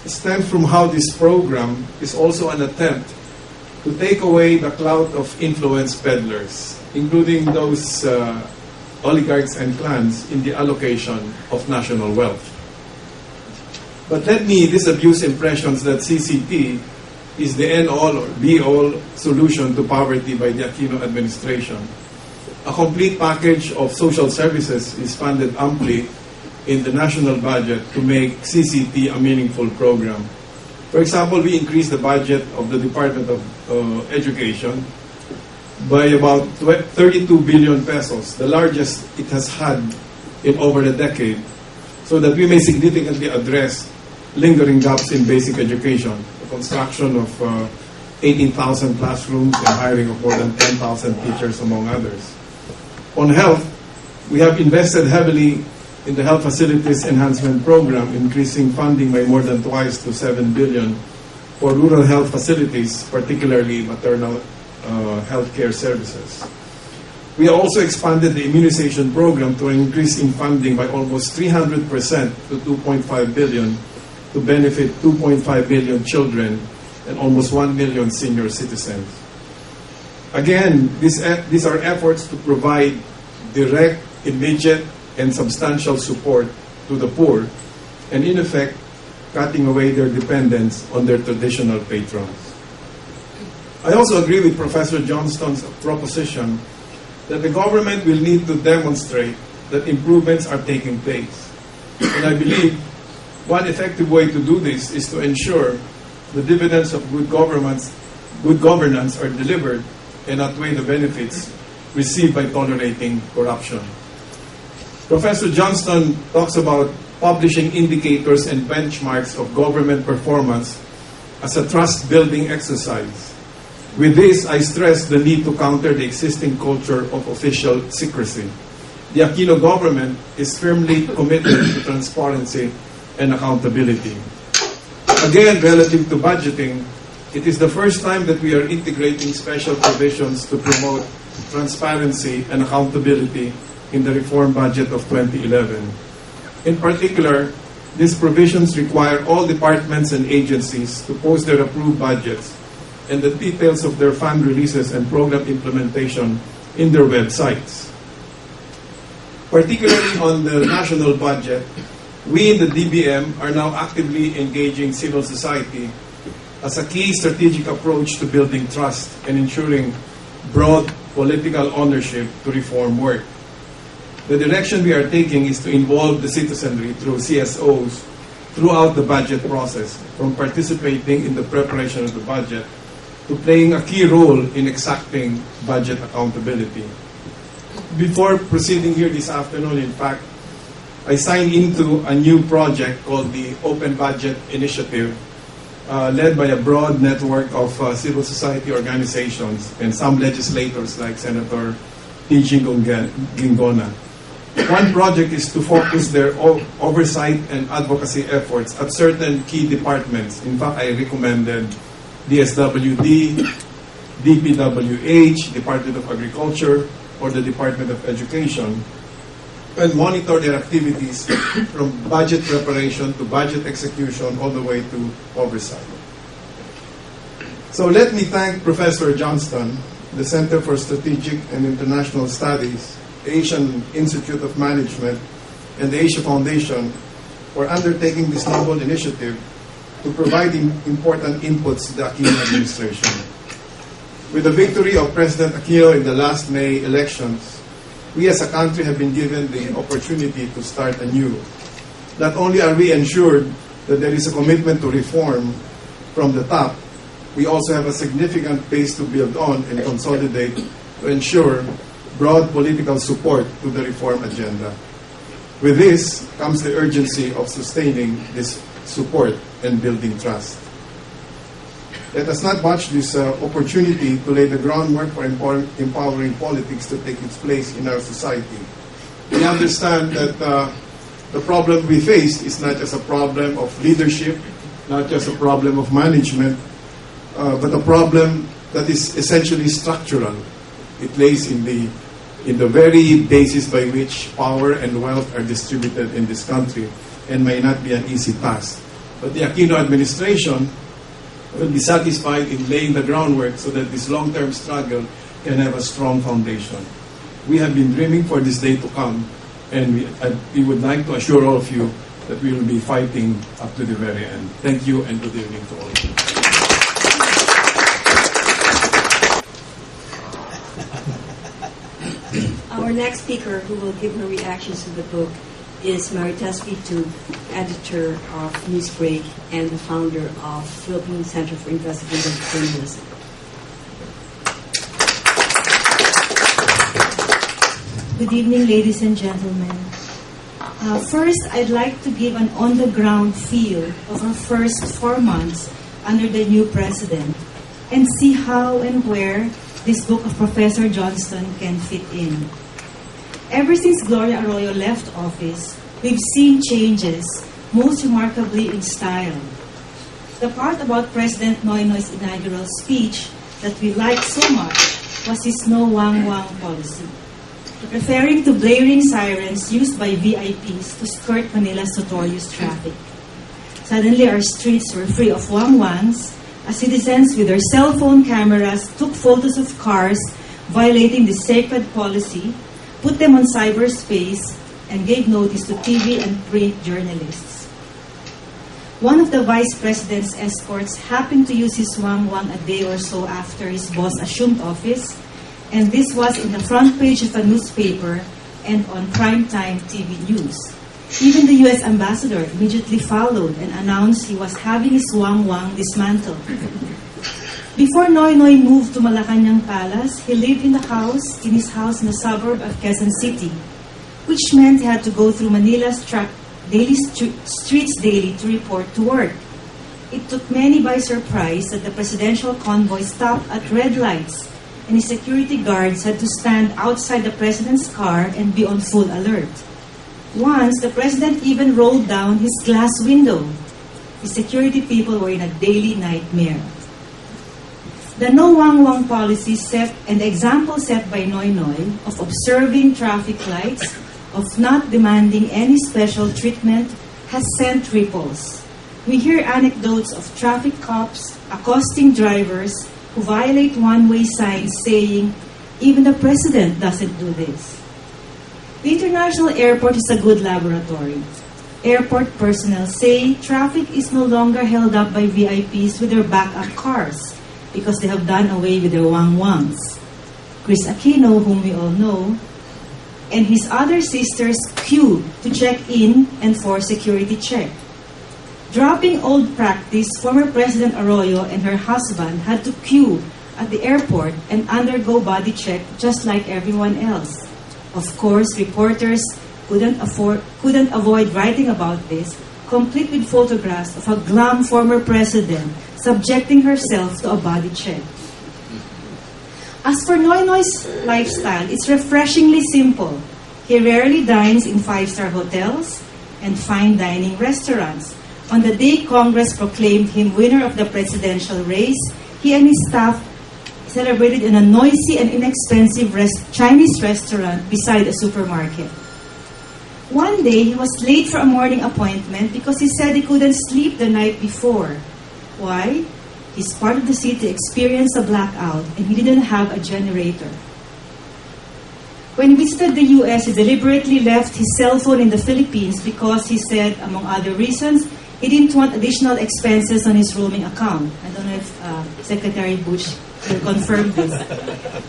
stems from how this program is also an attempt to take away the clout of influence peddlers, including those oligarchs and clans in the allocation of national wealth. But let me disabuse impressions that CCT is the end-all or be-all solution to poverty by the Aquino administration. A complete package of social services is funded amply in the national budget to make CCT a meaningful program. For example, we increased the budget of the Department of Education by about 32 billion pesos, the largest it has had in over a decade, so that we may significantly address lingering gaps in basic education, the construction of 18,000 classrooms and hiring of more than 10,000 teachers, among others. On health, we have invested heavily in the Health Facilities Enhancement Program, increasing funding by more than twice to 7 billion for rural health facilities, particularly maternal health care services. We also expanded the immunization program to an increase in funding by almost 300% to 2.5 billion to benefit 2.5 million children and almost 1 million senior citizens. Again, these are efforts to provide direct, immediate, and substantial support to the poor, and in effect, cutting away their dependence on their traditional patrons. I also agree with Professor Johnston's proposition that the government will need to demonstrate that improvements are taking place. And I believe one effective way to do this is to ensure the dividends of good governance are delivered and outweigh the benefits received by tolerating corruption. Professor Johnston talks about publishing indicators and benchmarks of government performance as a trust-building exercise. With this, I stress the need to counter the existing culture of official secrecy. The Aquino government is firmly committed to transparency and accountability. Again, relative to budgeting, it is the first time that we are integrating special provisions to promote transparency and accountability in the reform budget of 2011. In particular, these provisions require all departments and agencies to post their approved budgets and the details of their fund releases and program implementation in their websites. Particularly on the national budget, we in the DBM are now actively engaging civil society as a key strategic approach to building trust and ensuring broad political ownership to reform work. The direction we are taking is to involve the citizenry through CSOs throughout the budget process, from participating in the preparation of the budget to playing a key role in exacting budget accountability. Before proceeding here this afternoon, in fact, I signed into a new project called the Open Budget Initiative, led by a broad network of civil society organizations and some legislators like Senator T.G. Gingona. One project is to focus their oversight and advocacy efforts at certain key departments. In fact, I recommended DSWD, DPWH, Department of Agriculture, or the Department of Education, and monitor their activities from budget preparation to budget execution all the way to oversight. So let me thank Professor Johnston, the Center for Strategic and International Studies, the Asian Institute of Management, and the Asia Foundation for undertaking this noble initiative to provide important inputs to the Aquino administration. With the victory of President Aquino in the last May elections, we as a country have been given the opportunity to start anew. Not only are we ensured that there is a commitment to reform from the top, we also have a significant base to build on and consolidate to ensure broad political support to the reform agenda. With this comes the urgency of sustaining this support and building trust. Let us not watch this opportunity to lay the groundwork for empowering politics to take its place in our society. We understand that the problem we face is not just a problem of leadership, not just a problem of management, but a problem that is essentially structural. It lays in the very basis by which power and wealth are distributed in this country and may not be an easy task But the Aquino administration will be satisfied in laying the groundwork so that this long-term struggle can have a strong foundation. We have been dreaming for this day to come, and we would like to assure all of you that we will be fighting up to the very end. Thank you, and good evening to all of you. Our next speaker who will give her reactions to the book is Marites Pitug, editor of Newsbreak and the founder of Philippine Center for Investigative Journalism. Good evening, ladies and gentlemen. First, I'd like to give an on-the-ground feel of our first 4 months under the new president and see how and where this book of Professor Johnston can fit in. Ever since Gloria Arroyo left office, we've seen changes, most remarkably in style. The part about President Noynoy's inaugural speech that we liked so much was his no wang wang policy, referring to blaring sirens used by VIPs to skirt Manila's notorious traffic. Suddenly, our streets were free of wang-wangs as citizens with their cell phone cameras took photos of cars violating the sacred policy, put them on cyberspace, and gave notice to TV and print journalists. One of the vice president's escorts happened to use his wang-wang a day or so after his boss assumed office, and this was in the front page of a newspaper and on primetime TV news. Even the U.S. ambassador immediately followed and announced he was having his wang-wang dismantled. Before Noynoy moved to Malacanang Palace, he lived in his house in the suburb of Quezon City, which meant he had to go through Manila's streets daily to report to work. It took many by surprise that the presidential convoy stopped at red lights and his security guards had to stand outside the president's car and be on full alert. Once, the president even rolled down his glass window. The security people were in a daily nightmare. The no wang wang policy set and the example set by Noynoy of observing traffic lights, of not demanding any special treatment, has sent ripples. We hear anecdotes of traffic cops accosting drivers who violate one-way signs saying, even the president doesn't do this. The international airport is a good laboratory. Airport personnel say traffic is no longer held up by VIPs with their backup cars because they have done away with their wang-wangs. Chris Aquino, whom we all know, and his other sisters queue to check in and for security check. Dropping old practice, former President Arroyo and her husband had to queue at the airport and undergo body check just like everyone else. Of course, reporters couldn't avoid writing about this, complete with photographs of a glum former president subjecting herself to a body check. As for Noynoy's lifestyle, it's refreshingly simple. He rarely dines in five-star hotels and fine dining restaurants. On the day Congress proclaimed him winner of the presidential race, he and his staff celebrated in a noisy and inexpensive Chinese restaurant beside a supermarket. One day, he was late for a morning appointment because he said he couldn't sleep the night before. Why? He's part of the city experienced a blackout and he didn't have a generator. When he visited the U.S., he deliberately left his cell phone in the Philippines because he said, among other reasons, he didn't want additional expenses on his roaming account. I don't know if Secretary Bush will confirm this.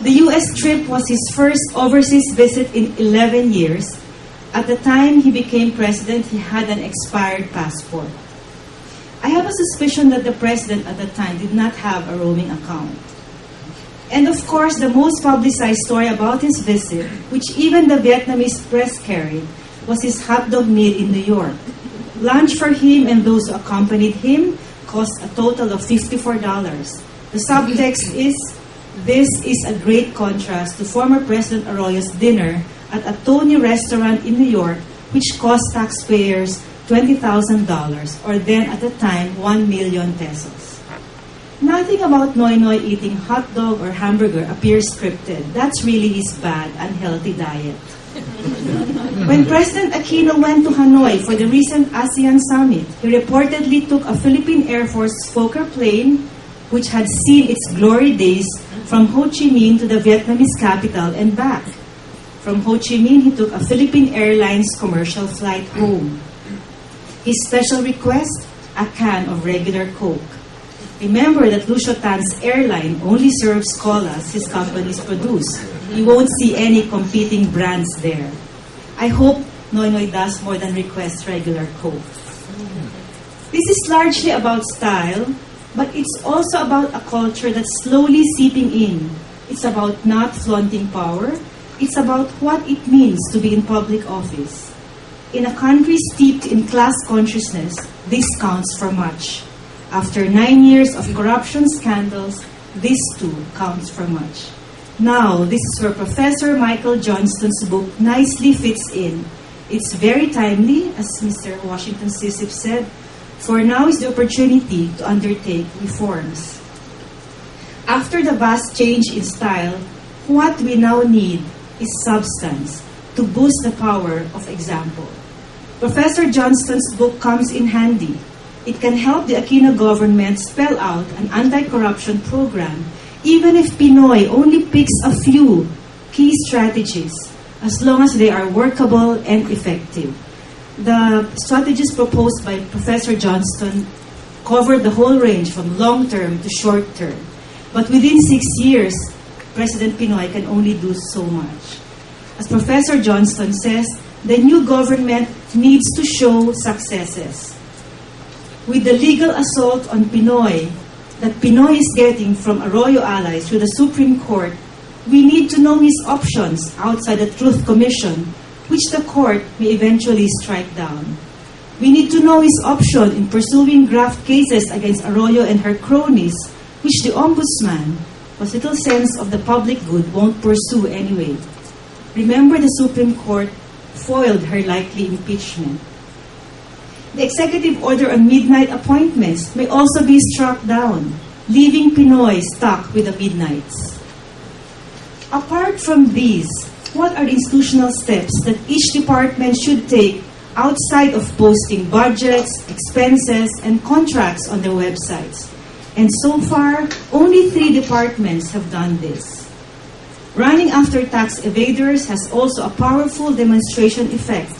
The U.S. trip was his first overseas visit in 11 years. At the time he became president, he had an expired passport. I have a suspicion that the president at the time did not have a roaming account. And of course, the most publicized story about his visit, which even the Vietnamese press carried, was his hot dog meal in New York. Lunch for him and those who accompanied him cost a total of $54. The subtext is, this is a great contrast to former President Arroyo's dinner at a Tony restaurant in New York, which cost taxpayers $20,000, or then at the time, 1 million pesos. Nothing about Noynoy eating hot dog or hamburger appears scripted. That's really his bad, unhealthy diet. When President Aquino went to Hanoi for the recent ASEAN summit, he reportedly took a Philippine Air Force Fokker plane, which had seen its glory days, from Ho Chi Minh to the Vietnamese capital and back. From Ho Chi Minh, he took a Philippine Airlines commercial flight home. His special request, a can of regular Coke. Remember that Lucio Tan's airline only serves colas his companies produce. You won't see any competing brands there. I hope Noynoy does more than request regular Coke. This is largely about style, but it's also about a culture that's slowly seeping in. It's about not flaunting power. It's about what it means to be in public office. In a country steeped in class consciousness, this counts for much. After 9 years of corruption scandals, this too counts for much. Now, this is where Professor Michael Johnston's book nicely fits in. It's very timely, as Mr. Washington Sisip said, for now is the opportunity to undertake reforms. After the vast change in style, what we now need is substance to boost the power of example. Professor Johnston's book comes in handy. It can help the Aquino government spell out an anti-corruption program, even if Pinoy only picks a few key strategies, as long as they are workable and effective. The strategies proposed by Professor Johnston covered the whole range from long-term to short-term. But within 6 years, President Pinoy can only do so much. As Professor Johnston says, the new government needs to show successes. With the legal assault on Pinoy that Pinoy is getting from Arroyo allies through the Supreme Court, we need to know his options outside the Truth Commission, which the court may eventually strike down. We need to know his option in pursuing graft cases against Arroyo and her cronies, which the Ombudsman, with little sense of the public good, won't pursue anyway. Remember, the Supreme Court foiled her likely impeachment. The executive order on midnight appointments may also be struck down, leaving Pinoy stuck with the midnights. Apart from these, what are the institutional steps that each department should take outside of posting budgets, expenses, and contracts on their websites? And so far, only 3 departments have done this. Running after tax evaders has also a powerful demonstration effect.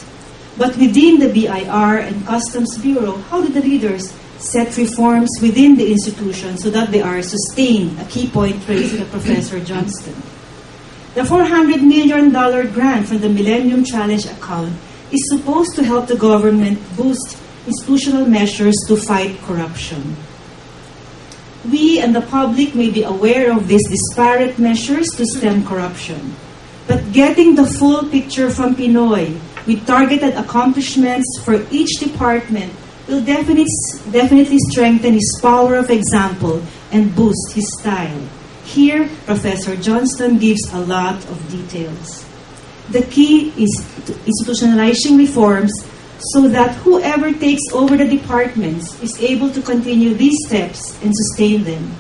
But within the BIR and Customs Bureau, how do the leaders set reforms within the institution so that they are sustained? A key point raised by Professor Johnston. The $400 million grant from the Millennium Challenge account is supposed to help the government boost institutional measures to fight corruption. We and the public may be aware of these disparate measures to stem corruption, but getting the full picture from Pinoy with targeted accomplishments for each department will definitely strengthen his power of example and boost his style. Here, Professor Johnston gives a lot of details. The key is institutionalizing reforms so that whoever takes over the departments is able to continue these steps and sustain them.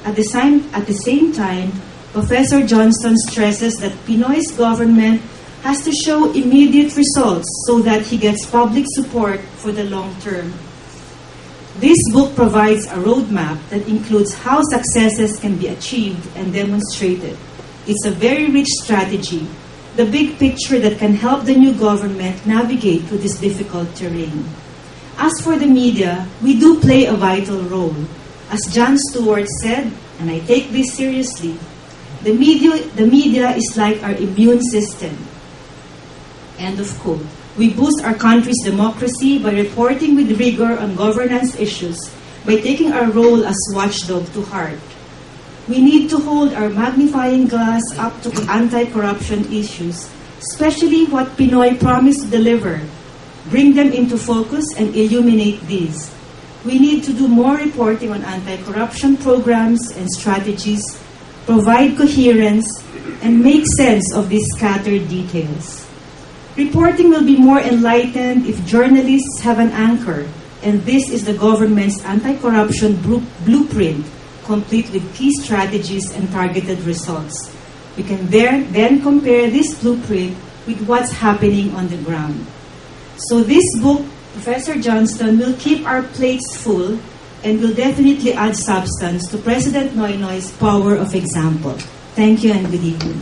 At the same time, Professor Johnston stresses that Pinoy's government has to show immediate results so that he gets public support for the long term. This book provides a roadmap that includes how successes can be achieved and demonstrated. It's a very rich strategy, the big picture that can help the new government navigate through this difficult terrain. As for the media, we do play a vital role. As Jon Stewart said, and I take this seriously, the media is like our immune system. End of quote. We boost our country's democracy by reporting with rigor on governance issues, by taking our role as watchdog to heart. We need to hold our magnifying glass up to anti-corruption issues, especially what Pinoy promised to deliver. Bring them into focus and illuminate these. We need to do more reporting on anti-corruption programs and strategies, provide coherence, and make sense of these scattered details. Reporting will be more enlightened if journalists have an anchor, and this is the government's anti-corruption blueprint, complete with key strategies and targeted results. We can then compare this blueprint with what's happening on the ground. So this book, Professor Johnston, will keep our plates full and will definitely add substance to President Noynoy's power of example. Thank you and good evening.